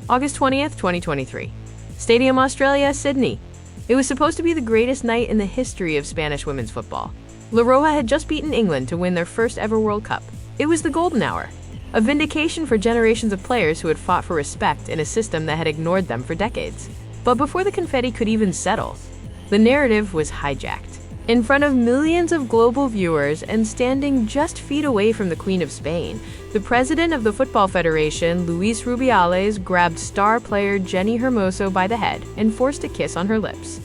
August 20th, 2023. Stadium Australia, Sydney. It was supposed to be the greatest night in the history of Spanish women's football. La Roja had just beaten England to win their first ever World Cup. It was the golden hour, a vindication for generations of players who had fought for respect in a system that had ignored them for decades. But before the confetti could even settle, the narrative was hijacked. In front of millions of global viewers and standing just feet away from the Queen of Spain, the president of the Football Federation, Luis Rubiales, grabbed star player Jenni Hermoso by the head and forced a kiss on her lips.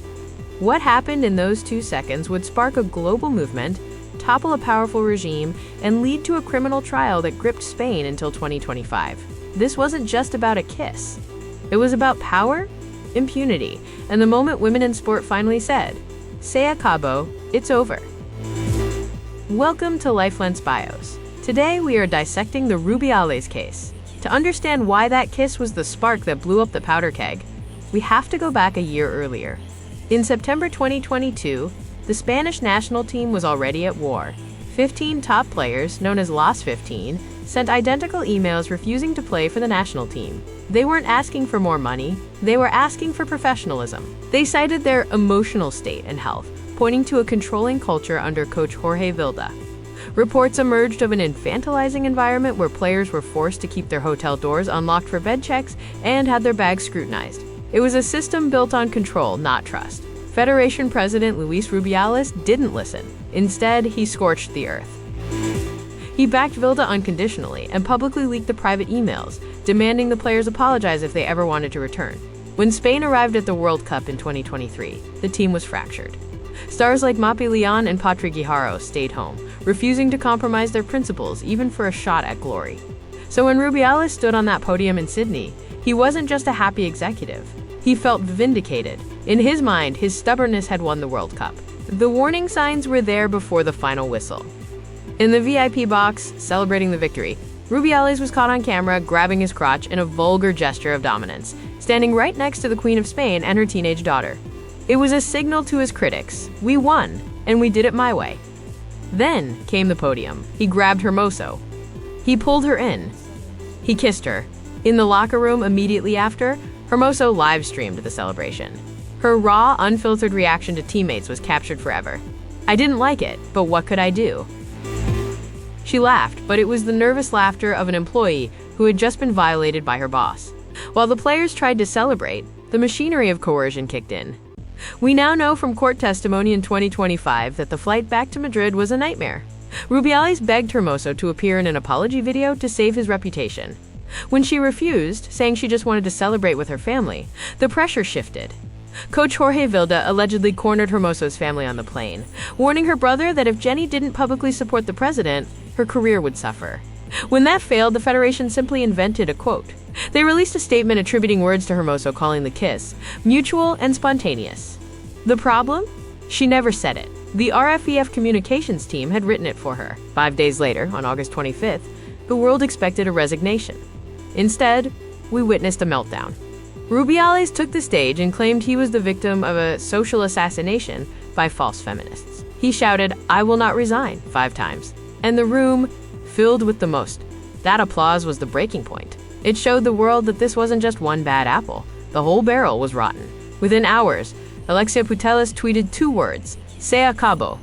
What happened in those 2 seconds would spark a global movement, topple a powerful regime, and lead to a criminal trial that gripped Spain until 2025. This wasn't just about a kiss. It was about power, impunity, and the moment women in sport finally said, "Se acabo, it's over." Welcome to Lifelense Bios. Today we are dissecting the Rubiales case. To understand why that kiss was the spark that blew up the powder keg, we have to go back a year earlier. In September 2022, the Spanish national team was already at war. 15 top players, known as Los 15, sent identical emails refusing to play for the national team. They weren't asking for more money, they were asking for professionalism. They cited their emotional state and health, pointing to a controlling culture under coach Jorge Vilda. Reports emerged of an infantilizing environment where players were forced to keep their hotel doors unlocked for bed checks and had their bags scrutinized. It was a system built on control, not trust. Federation President Luis Rubiales didn't listen. Instead, he scorched the earth. He backed Vilda unconditionally and publicly leaked the private emails, demanding the players apologize if they ever wanted to return. When Spain arrived at the World Cup in 2023, the team was fractured. Stars like Mapi Leon and Patri Guijarro stayed home, refusing to compromise their principles even for a shot at glory. So when Rubiales stood on that podium in Sydney, he wasn't just a happy executive. He felt vindicated. In his mind, his stubbornness had won the World Cup. The warning signs were there before the final whistle. In the VIP box, celebrating the victory, Rubiales was caught on camera grabbing his crotch in a vulgar gesture of dominance, standing right next to the Queen of Spain and her teenage daughter. It was a signal to his critics, "We won, and we did it my way." Then came the podium. He grabbed Hermoso. He pulled her in. He kissed her. In the locker room immediately after, Hermoso live-streamed the celebration. Her raw, unfiltered reaction to teammates was captured forever. "I didn't like it, but what could I do?" She laughed, but it was the nervous laughter of an employee who had just been violated by her boss. While the players tried to celebrate, the machinery of coercion kicked in. We now know from court testimony in 2025 that the flight back to Madrid was a nightmare. Rubiales begged Hermoso to appear in an apology video to save his reputation. When she refused, saying she just wanted to celebrate with her family, the pressure shifted. Coach Jorge Vilda allegedly cornered Hermoso's family on the plane, warning her brother that if Jenni didn't publicly support the president, her career would suffer. When that failed, the Federation simply invented a quote. They released a statement attributing words to Hermoso, calling the kiss mutual and spontaneous. The problem? She never said it. The RFEF communications team had written it for her. 5 days later, on August 25th, the world expected a resignation. Instead, we witnessed a meltdown. Rubiales took the stage and claimed he was the victim of a social assassination by false feminists. He shouted, "I will not resign," 5 times, and the room filled with the most. That applause was the breaking point. It showed the world that this wasn't just one bad apple. The whole barrel was rotten. Within hours, Alexia Putellas tweeted 2 words, "Se acabo,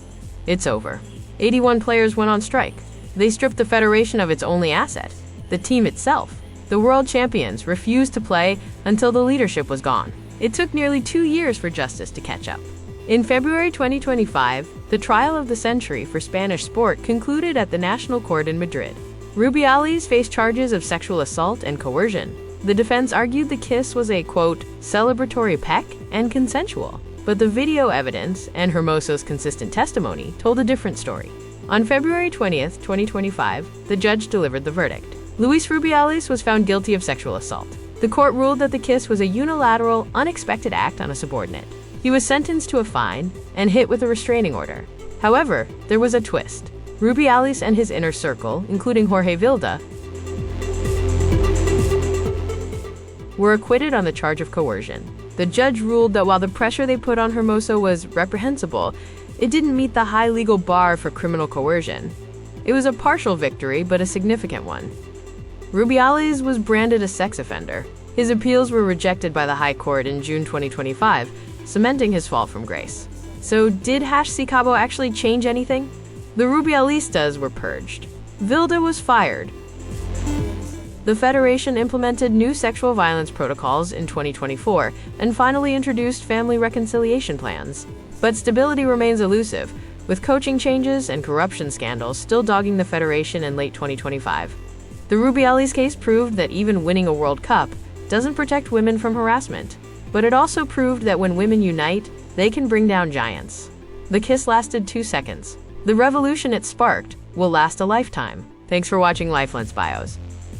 it's over." 81 players went on strike. They stripped the Federation of its only asset, the team itself. The world champions refused to play until the leadership was gone. It took nearly 2 years for justice to catch up. In February 2025, the trial of the century for Spanish sport concluded at the National Court in Madrid. Rubiales faced charges of sexual assault and coercion. The defense argued the kiss was a, quote, celebratory peck and consensual. But the video evidence and Hermoso's consistent testimony told a different story. On February 20th, 2025, the judge delivered the verdict. Luis Rubiales was found guilty of sexual assault. The court ruled that the kiss was a unilateral, unexpected act on a subordinate. He was sentenced to a fine and hit with a restraining order. However, there was a twist. Rubiales and his inner circle, including Jorge Vilda, were acquitted on the charge of coercion. The judge ruled that while the pressure they put on Hermoso was reprehensible, it didn't meet the high legal bar for criminal coercion. It was a partial victory, but a significant one. Rubiales was branded a sex offender. His appeals were rejected by the High Court in June 2025, cementing his fall from grace. So did Acabo actually change anything? The Rubialistas were purged. Vilda was fired. The Federation implemented new sexual violence protocols in 2024 and finally introduced family reconciliation plans. But stability remains elusive, with coaching changes and corruption scandals still dogging the Federation in late 2025. The Rubiales case proved that even winning a World Cup doesn't protect women from harassment, but it also proved that when women unite, they can bring down giants. The kiss lasted 2 seconds. The revolution it sparked will last a lifetime. Thanks for watching Lifelense Bios.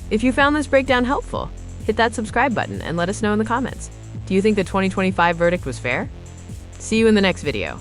If you found this breakdown helpful, hit that subscribe button and let us know in the comments. Do you think the 2025 verdict was fair? See you in the next video.